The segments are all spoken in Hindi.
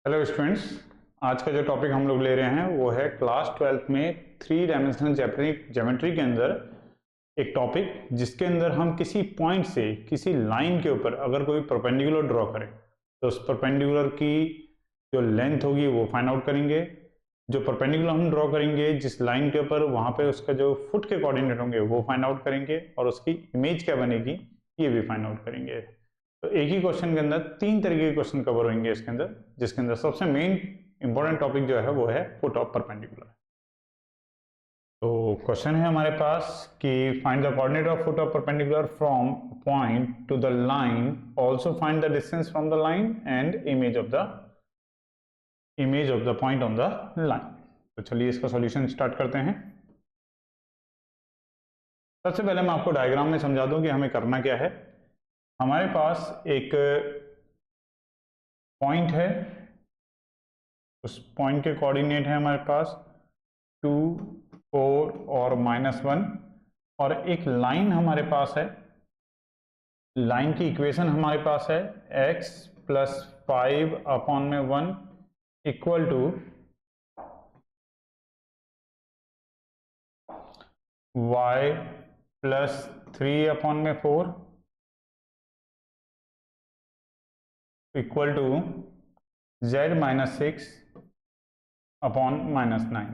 हेलो स्टूडेंट्स, आज का जो टॉपिक हम लोग ले रहे हैं वो है क्लास 12th में 3 डायमेंशनल ज्योमेट्री के अंदर एक टॉपिक जिसके अंदर हम किसी पॉइंट से किसी लाइन के ऊपर अगर कोई परपेंडिकुलर ड्रॉ करें तो उस परपेंडिकुलर की जो लेंथ होगी वो फाइंड आउट करेंगे। जो परपेंडिकुलर हम ड्रॉ करेंगे जिस लाइन के ऊपर वहां पे उसका जो फुट के कोऑर्डिनेट होंगे वो फाइंड आउट करेंगे और उसकी इमेज क्या बनेगी ये भी फाइंड आउट करेंगे। तो एक ही क्वेश्चन के अंदर 3 तरीके के क्वेश्चन कवर होंगे इसके अंदर, जिसके अंदर सबसे मेन इंपॉर्टेंट टॉपिक जो है वो है फुट ऑफ परपेंडिकुलर। तो क्वेश्चन है हमारे पास कि find the coordinate of foot of perpendicular from point two the line, also find the distance from the line and image of the point on the line. तो चलिए इसका सॉल्यूशन स्टार्ट करते हैं। सबसे पहले मैं आपको डायग्राम में समझा दूं कि हमें करना क्या है। हमारे पास एक पॉइंट है, उस पॉइंट के कोऑर्डिनेट है हमारे पास 2, 4 और -1 और एक लाइन हमारे पास है। लाइन की इक्वेशन हमारे पास है x + 5/1 equal to y + 3/4 equal to z - 6/-9।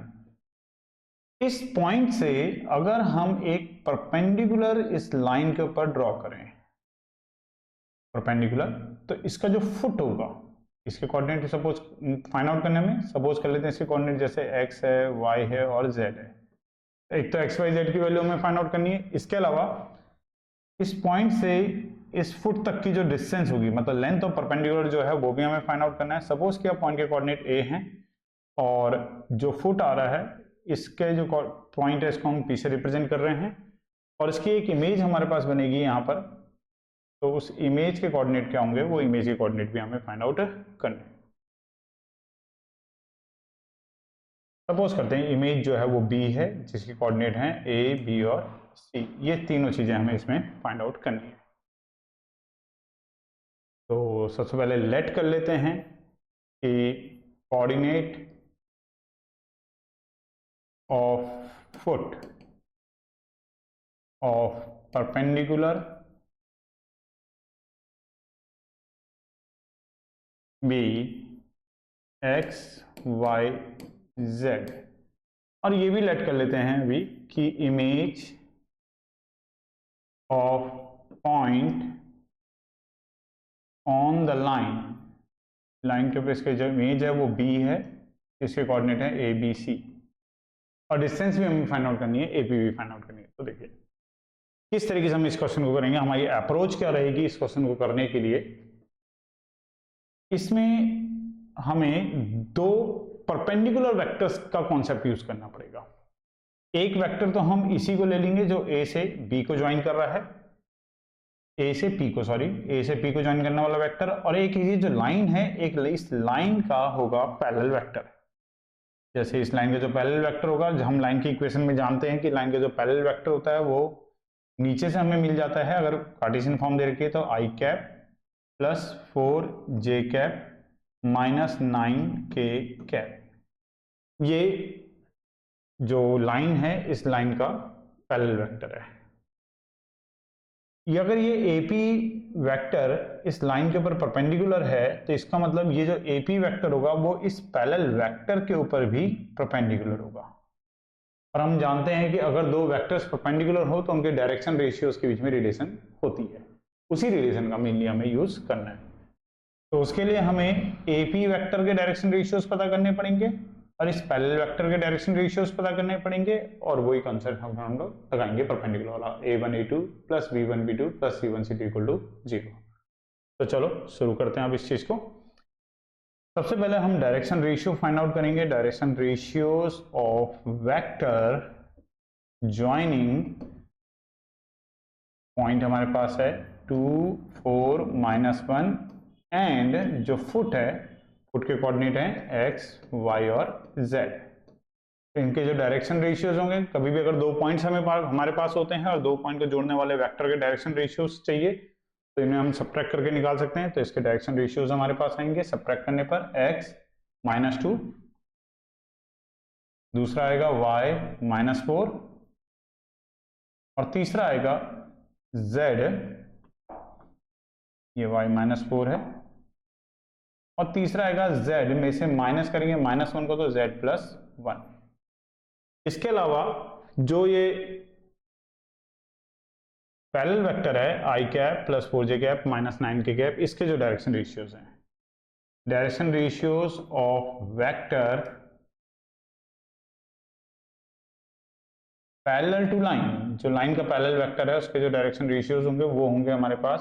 इस पॉइंट से अगर हम एक परपेंडिकुलर इस लाइन के ऊपर ड्रॉ करें परपेंडिकुलर, तो इसका जो फुट होगा, इसके कोऑर्डिनेट सपोज फाइंड आउट करने में सपोज कर लेते हैं इसके कोऑर्डिनेट जैसे x है, y है और z है। एक तो x, y, z की वैल्यू हमें फाइंड आउट करनी है। इसके अलावा इस पॉइंट से इस फुट तक की जो डिस्टेंस होगी, मतलब लेंथ ऑफ परपेंडिकुलर जो है वो भी हमें फाइंड आउट करना है। सपोज कि पॉइंट के कोऑर्डिनेट a हैं और जो फुट आ रहा है इसके जो पॉइंट है इसको हम पीछे रिप्रेजेंट कर रहे हैं और इसकी एक इमेज हमारे पास बनेगी यहाँ पर। तो उस इमेज के कोऑर्डिनेट क्या होंगे, वो इमेज के कोऑर्डिनेट भी हमें फाइंड आउट करने। सपोज करते हैं इमेज जो है वो b है जिसके कोऑर्डिनेट हैं a, b और c। ये तीनों चीजें हमें इसमें फाइंड आउट करनी है। तो सबसे पहले लेट कर लेते हैं कि coordinate of foot of perpendicular b x, y, z। और ये भी लेट कर लेते हैं अभी कि image of point on the line, line के ऊपर इसके जो इमेज है वो b है, इसके कोऑर्डिनेट है a, b, c और डिस्टेंस भी हमें फाइंड आउट करनी है, AP भी फाइंड आउट करनी है। तो देखिए किस तरीके से हम इस क्वेश्चन को करेंगे, हमारी अप्रोच क्या रहेगी इस क्वेश्चन को करने के लिए। इसमें हमें दो परपेंडिकुलर वेक्टर्स का कॉन्सेप्ट यूज करना पड़ेगा। एक वेक्टर तो हम इसी को ले लेंगे जो a से b को ज्वाइन कर रहा है, ए से पी को ज्वाइन करने वाला वेक्टर, और एक ये जो लाइन है, एक इस लाइन का होगा पैरेलल वेक्टर। जैसे इस लाइन का जो पैरेलल वेक्टर होगा, हम लाइन की इक्वेशन में जानते हैं कि लाइन का जो पैरेलल वेक्टर होता है वो नीचे से हमें मिल जाता है, अगर कार्टेशियन फॉर्म दे रखी है तो i cap + 4j cap -9k cap. ये जो लाइन है इस लाइन का पैरेलल वेक्टर है। अगर ये AP वेक्टर इस लाइन के ऊपर परपेंडिकुलर है तो इसका मतलब ये जो AP वेक्टर होगा वो इस पैरेलल वेक्टर के ऊपर भी परपेंडिकुलर होगा। और हम जानते हैं कि अगर दो वेक्टर्स परपेंडिकुलर हो तो उनके डायरेक्शन रेशियोज के बीच में रिलेशन होती है, उसी रिलेशन का मेनली हमें यूज करना है। तो उसके लिए हमें AP वेक्टर के डायरेक्शन रेशियोज पता करने पड़ेंगे और इस पैरेलल वेक्टर के डायरेक्शन रेशियोज पता करने पड़ेंगे और वही कॉन्सेप्ट हम लोग लगाएंगे परपेंडिकुलर वाला a1 a2 + b1 b2 + c1 c2 = 0। तो चलो शुरू करते हैं अब इस चीज को। सबसे पहले हम डायरेक्शन रेशियो फाइंड आउट करेंगे। Direction ratios of vector joining point हमारे पास है 2, 4, -1 एंड जो फुट है, फुट के कोऑर्डिनेट हैं x, y और z। तो इनके जो डायरेक्शन रेशियोज होंगे, कभी भी अगर दो पॉइंट्स हमारे पास होते हैं और दो पॉइंट को जोड़ने वाले वेक्टर के डायरेक्शन रेशियोज चाहिए तो इन्हें हम सब्ट्रैक्ट करके निकाल सकते हैं। तो इसके डायरेक्शन रेशियोज हमारे पास आएंगे सब्ट्रैक्ट करने पर x -2, दूसरा आएगा y -4 और तीसरा आएगा z, ये y -4 है, और तीसरा आएगा z में से माइनस करेंगे -1 को तो z+1। इसके अलावा जो ये पैरेलल वेक्टर है i cap + 4j cap -9k cap, इसके जो डायरेक्शन रेशियोज हैं, direction ratios of vector parallel to line, जो लाइन का पैरेलल वेक्टर है उसके जो डायरेक्शन रेशियोज होंगे वो होंगे हमारे पास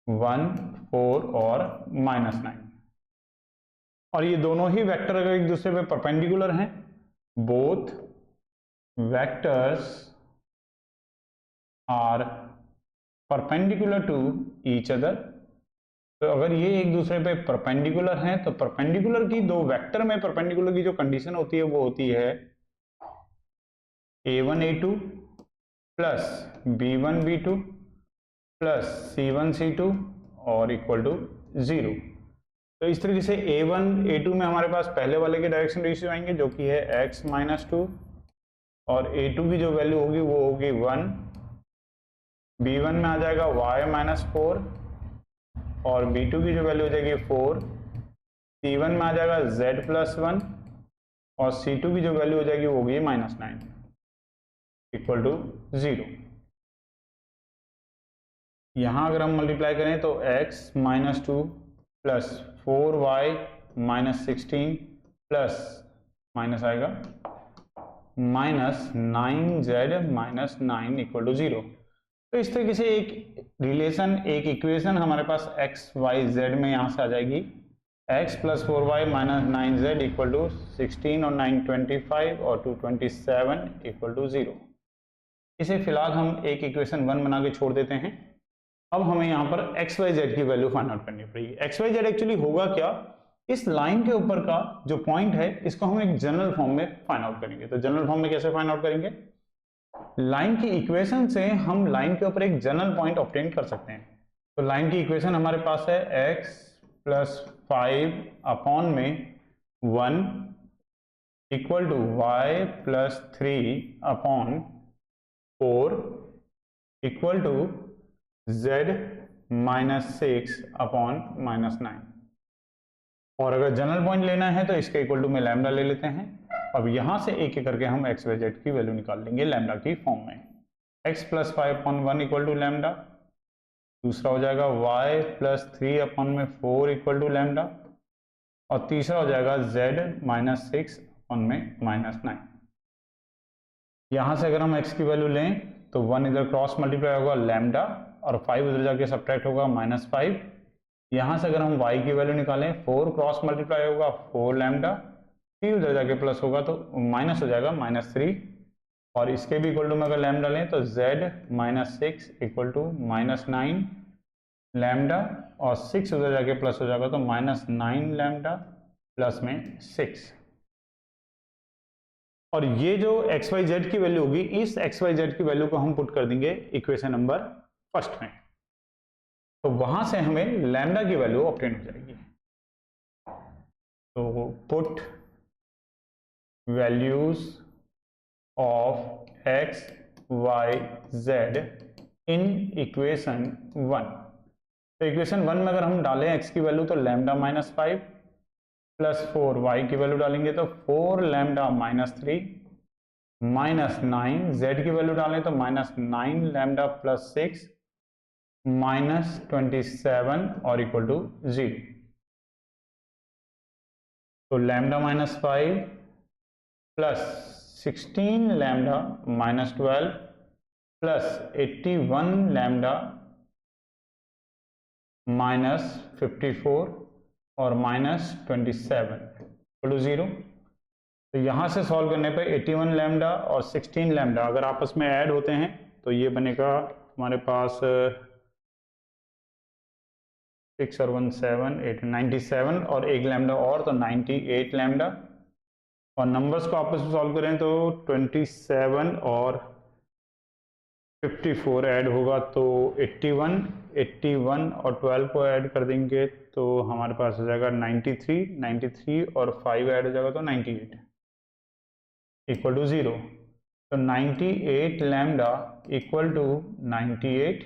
1, 4 और -9। और ये दोनों ही वेक्टर अगर एक दूसरे पे परपेंडिकुलर हैं, both vectors are perpendicular to each other. तो अगर ये एक दूसरे पे परपेंडिकुलर हैं तो परपेंडिकुलर की, दो वेक्टर में परपेंडिकुलर की जो कंडीशन होती है वो होती है a1 a2 plus b1 b2 plus c1 c2 और इक्वल टू 0। तो इस तरीके से a1 a2 में हमारे पास पहले वाले के डायरेक्शन रेशियो आएंगे जो कि है x -2, और a2 की जो वैल्यू होगी वो होगी 1, b1 में आ जाएगा y -4 और b2 की जो वैल्यू हो जाएगी 4, c1 में आ जाएगा z+1 और c2 की जो वैल्यू हो जाएगी वो होगी -9 इक्वल टू 0। यहां अगर हम मल्टीप्लाई करें तो x -2 plus 4y -16 plus minus आएगा -9z -9 इक्वल टू 0। तो इस तरीके से एक रिलेशन, एक इक्वेशन हमारे पास x y z में यहां से आ जाएगी, x + 4y - 9z equal to 16 और 9 25 और 2 27 इक्वल टू 0। इसे फिलहाल हम एक इक्वेशन 1 बना के छोड़ देते हैं। अब हमें यहाँ पर x y z की वैल्यू फाइंड आउट करनी पड़ेगी। x y z एक्चुअली होगा क्या, इस लाइन के ऊपर का जो पॉइंट है इसको हम एक जनरल फॉर्म में फाइंड आउट करेंगे। तो जनरल फॉर्म में कैसे फाइंड आउट करेंगे, लाइन की इक्वेशन से हम लाइन के ऊपर एक जनरल पॉइंट ऑब्टेन कर सकते हैं। तो लाइन की इक्वेशन हमारे पास है x + 5 अपॉन में 1 equal to y + 3 upon 4 equal to z -6 upon -9। और अगर जनरल पॉइंट लेना है तो इसके इक्वल टू में लैम्डा ले लेते हैं। अब यहां से एक एक करके हम x y z की वैल्यू निकाल लेंगे लैम्डा की फॉर्म में। x + 5 upon 1 equal to lambda, दूसरा हो जाएगा y + 3 अपॉन में 4 इक्वल टू लैम्डा, और तीसरा हो जाएगा z -6 अपॉन में -9। यहां से अगर हम x की वैल्यू लें तो 1 इधर क्रॉस मल्टीप्लाई होगा लैम्डा और 5 उधर जाके सब्ट्रैक्ट होगा -5। यहां से अगर हम y की वैल्यू निकालें 4 क्रॉस मल्टीप्लाई होगा 4 लैम्डा, 3 उधर जाके प्लस होगा तो माइनस हो जाएगा -3, और इसके भी इक्वल टू में अगर लैम्डा लें तो z -6 इक्वल टू -9 लैम्डा, और 6 उधर जाके प्लस हो जाएगा तो -9 लैम्डा प्लस में 6। और ये जो x y z की वैल्यू होगी, इस x y z की वैल्यू को हम पुट कर देंगे इक्वेशन नंबर फर्स्ट में, तो वहां से हमें लैम्डा की वैल्यू ऑब्टेन हो जाएगी। तो put values of x y z in equation 1। तो इक्वेशन 1 में अगर हम डालें x की वैल्यू तो लैम्डा -5 प्लस 4, y की वैल्यू डालेंगे तो 4 लैम्डा -3 -9, z की वैल्यू डालें तो -9 लैम्डा प्लस 6 -27 और इक्वल टू 0। तो lambda -5 plus 16 lambda -12 plus 81 lambda -54 और -27 इक्वल टू 0। तो यहाँ से सॉल्व करने पे 81 लैम्डा और 16 लैम्डा अगर आपस में ऐड होते हैं तो ये बनेगा हमारे पास 6 और 1 7 8 97, और एक लैम्डा और तो 98 लैम्डा, और नंबर्स को आपस में सॉल्व करें तो 27 और 54 ऐड होगा तो 81, 81 और 12 को ऐड कर देंगे तो हमारे पास हो जाएगा 93 और 5 ऐड हो जाएगा तो 98 इक्वल टू 0। तो 98 लैम्डा इक्वल टू 98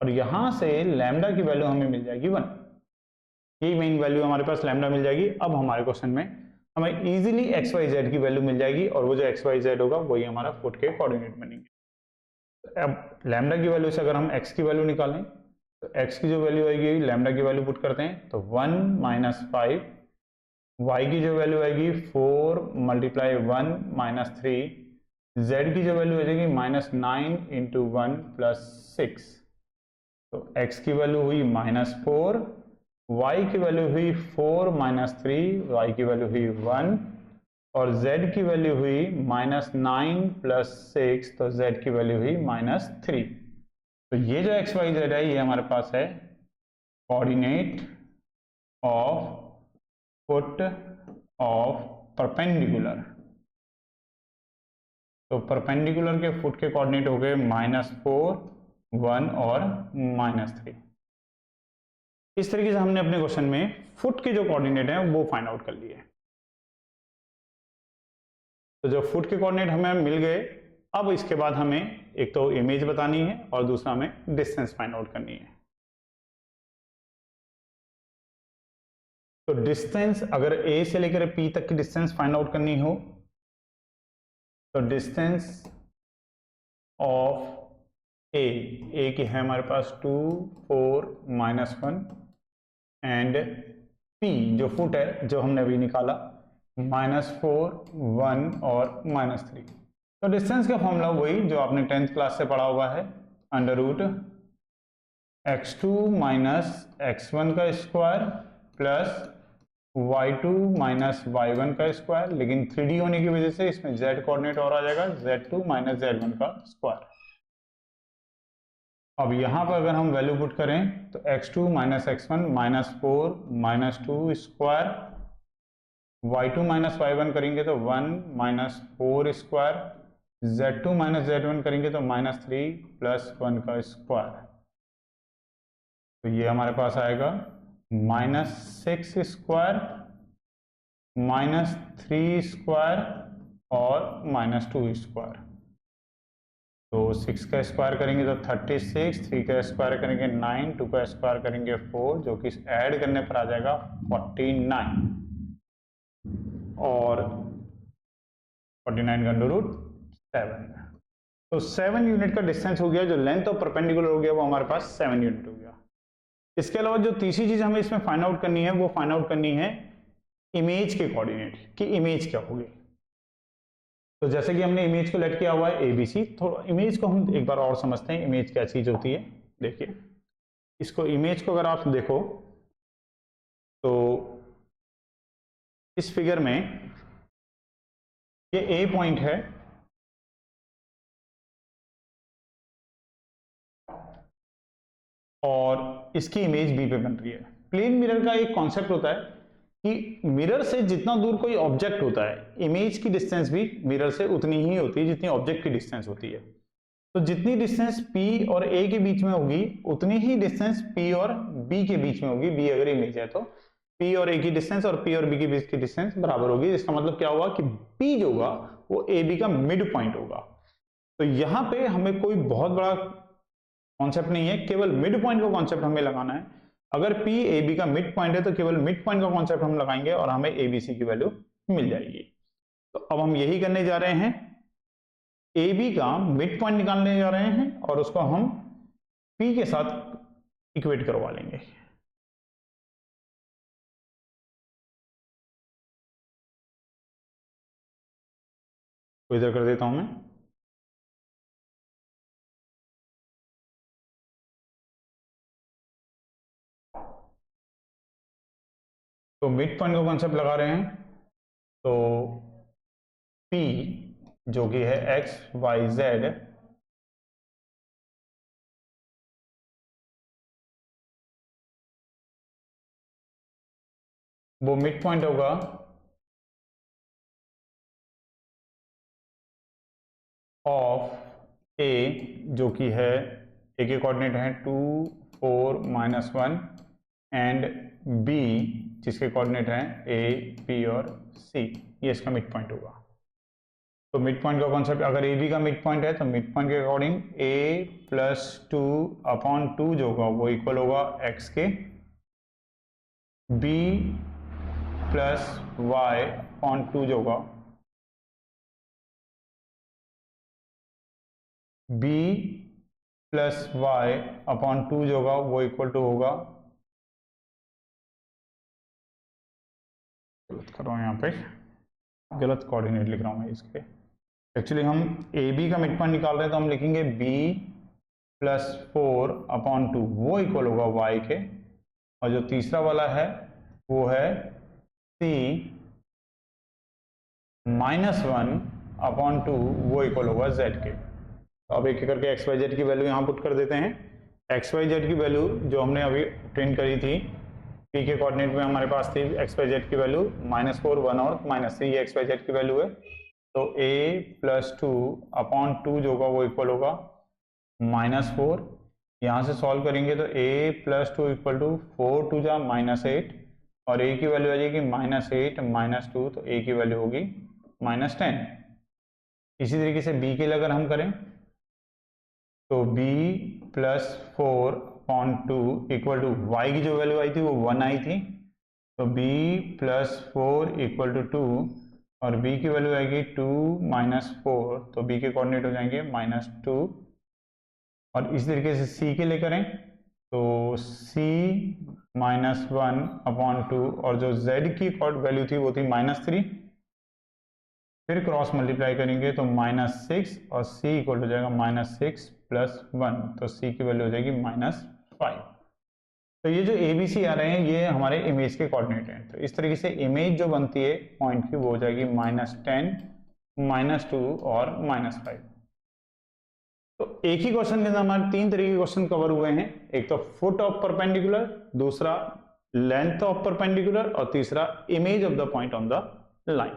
और यहाँ से लैम्डा की वैल्यू हमें मिल जाएगी 1। यही मेन वैल्यू हमारे पास लैम्डा मिल जाएगी। अब हमारे क्वेश्चन में हमें इजीली एक्स वाई जेड की वैल्यू मिल जाएगी और वो जो एक्स वाई जेड होगा वही हमारा फुट के कोऑर्डिनेट बनेंगे। अब लैम्डा की वैल्यू से अगर हम एक्स की वैल्यू निकालें तो एक्स की जो वैल्यू आएगी लैम्डा की वैल्यू पुट करते हैं तो 1 माइनस 5, वाई की जो वैल्यू आएगी 4 मल्टीप्लाई 1 माइनस 3, जेड की जो वैल्यू आ जाएगी माइनस 9 इंटू 1 प्लस 6। तो x की वैल्यू हुई माइनस 4, y की वैल्यू हुई 4 माइनस 3, y की वैल्यू हुई 1 और z की वैल्यू हुई माइनस 9 प्लस 6, तो z की वैल्यू हुई माइनस 3। तो ये जो एक्स वाई जेड है ये हमारे पास है coordinate of foot of perpendicular. तो परपेंडिकुलर के फुट के कोऑर्डिनेट हो गए -4, 1 और -3। इस तरीके से हमने अपने क्वेश्चन में फुट के जो कोऑर्डिनेट हैं वो फाइंड आउट कर लिए। तो जो फुट के कोऑर्डिनेट हमें मिल गए, अब इसके बाद हमें एक तो इमेज बतानी है और दूसरा हमें डिस्टेंस फाइंड आउट करनी है। तो डिस्टेंस अगर ए से लेकर पी तक की डिस्टेंस फाइंड आउट करनी हो तो डिस्टेंस ऑफ ए की है हमारे पास 2, 4, -1 एंड पी जो फुट है जो हमने अभी निकाला -4, 1 और -3। तो डिस्टेंस का फॉर्मूला वही जो आपने 10th क्लास से पढ़ा हुआ है, under root x2 minus x1 का square plus y2 minus y1 का स्क्वायर, लेकिन 3D होने की वजह से इसमें z कोऑर्डिनेट और आ जाएगा z2 माइनस z1 का स्क्वायर। अब यहां पर अगर हम वैल्यू पुट करें तो x2 minus x1 -4 -2 square, y2 minus y1 करेंगे तो 1 -4 स्क्वायर, z2 माइनस z1 करेंगे तो -3 प्लस 1 का स्क्वायर। तो ये हमारे पास आएगा -6 स्क्वायर, -3 स्क्वायर और -2 स्क्वायर। तो 6 का स्क्वायर करेंगे तो 36, 3 का स्क्वायर करेंगे 9, 2 का स्क्वायर करेंगे 4, जो कि ऐड करने पर आ जाएगा 49 और 49 का अंडर रूट 7। तो 7 यूनिट का डिस्टेंस हो गया, जो लेंथ ऑफ परपेंडिकुलर हो गया वो हमारे पास 7 यूनिट हो गया। इसके अलावा जो तीसरी चीज हमें इसमें फाइंड आउट करनी है वो फाइंड आउट करनी है इमेज के कोऑर्डिनेट कि इमेज क्या होगी। तो जैसे कि हमने इमेज को लेट किया हुआ है ABC, तो इमेज को हम एक बार और समझते हैं इमेज क्या चीज होती है। देखिए इसको इमेज को अगर आप देखो तो इस फिगर में ये A पॉइंट है और इसकी इमेज B पे बन रही है। प्लेन मिरर का एक कॉन्सेप्ट होता है कि मिरर से जितना दूर कोई ऑब्जेक्ट होता है, इमेज की डिस्टेंस भी मिरर से उतनी ही होती है जितनी ऑब्जेक्ट की डिस्टेंस होती है। तो जितनी डिस्टेंस P और A के बीच में होगी उतनी ही डिस्टेंस P और B के बीच में होगी। B अगर इमेज है तो P और A की डिस्टेंस और P और B के बीच की डिस्टेंस बराबर होगी। इसका मतलब क्या होगा कि P जो होगा वो AB का मिड पॉइंट होगा। तो यहाँ पे हमें कोई बहुत बड़ा कॉन्सेप्ट नहीं है, केवल मिड पॉइंट का कॉन्सेप्ट हमें लगाना है। अगर P AB का मिड पॉइंट है तो केवल मिड पॉइंट का कॉन्सेप्ट हम लगाएंगे और हमें ABC की वैल्यू मिल जाएगी। तो अब हम यही करने जा रहे हैं, AB का मिड पॉइंट निकालने जा रहे हैं और उसको हम P के साथ इक्वेट करवा लेंगे। तो इधर कर देता हूं मैं। तो मिड पॉइंट का कॉन्सेप्ट लगा रहे हैं तो P जो कि है एक्स वाई जेड वो मिड पॉइंट होगा ऑफ ए जो कि है ए के कोऑर्डिनेट है 2, 4 -1 एंड बी जिसके कोऑर्डिनेट हैं ए बी और सी, ये इसका मिड पॉइंट होगा। तो मिड पॉइंट का कॉन्सेप्ट, अगर ए बी का मिड पॉइंट है तो मिड पॉइंट के अकॉर्डिंग a + 2/2 जो होगा वो इक्वल होगा x के, b + y/2 जो होगा b + y/2 जो होगा वो इक्वल टू होगा, गलत कर रहा हूँ यहाँ पे, गलत कोऑर्डिनेट लिख रहा हूँ मैं इसके। एक्चुअली हम ए बी का मिड पॉइंट निकाल रहे हैं तो हम लिखेंगे b + 4/2 वो इक्वल होगा y के, और जो तीसरा वाला है वो है c -1/2 वो इक्वल होगा z के। तो अब एक एक करके x y z की वैल्यू यहाँ पुट कर देते हैं। x y z की वैल्यू जो हमने अभी प्रिंट करी थी p के कोऑर्डिनेट में हमारे पास थी x y z की वैल्यू -4 1 और -3, ये x y z की वैल्यू है। तो a + 2/2 जो होगा वो इक्वल होगा -4, यहाँ से सॉल्व करेंगे तो a + 2 = 4 2 जा -8 और a की वैल्यू आ जाएगी -8 -2, तो a की वैल्यू होगी -10। इसी तरीके से b के लिए अगर हम करें तो b + 4/2 इक्वल टू y की जो वैल्यू आई थी वो 1 आई थी, तो b + 4 = 2 और b की वैल्यू आएगी 2 - 4, तो b के कोऑर्डिनेट हो जाएंगे -2। और इस तरीके से c के लिए करें तो c -1/2 और जो z की वैल्यू थी वो थी -3, फिर क्रॉस मल्टीप्लाई करेंगे तो -6 और c इक्वल हो जाएगा -6 + 1, तो c की वैल्यू हो जाएगी -5। तो ये जो ए बी सी आ रहे हैं ये हमारे इमेज के कोऑर्डिनेट हैं। तो इस तरीके से इमेज जो बनती है पॉइंट की वो हो जाएगी -10 -2 और -5। तो एक ही क्वेश्चन के अंदर हमारे 3 तरीके के क्वेश्चन कवर हुए हैं, एक तो फुट ऑफ परपेंडिकुलर, दूसरा लेंथ ऑफ परपेंडिकुलर और तीसरा image of the point on the line.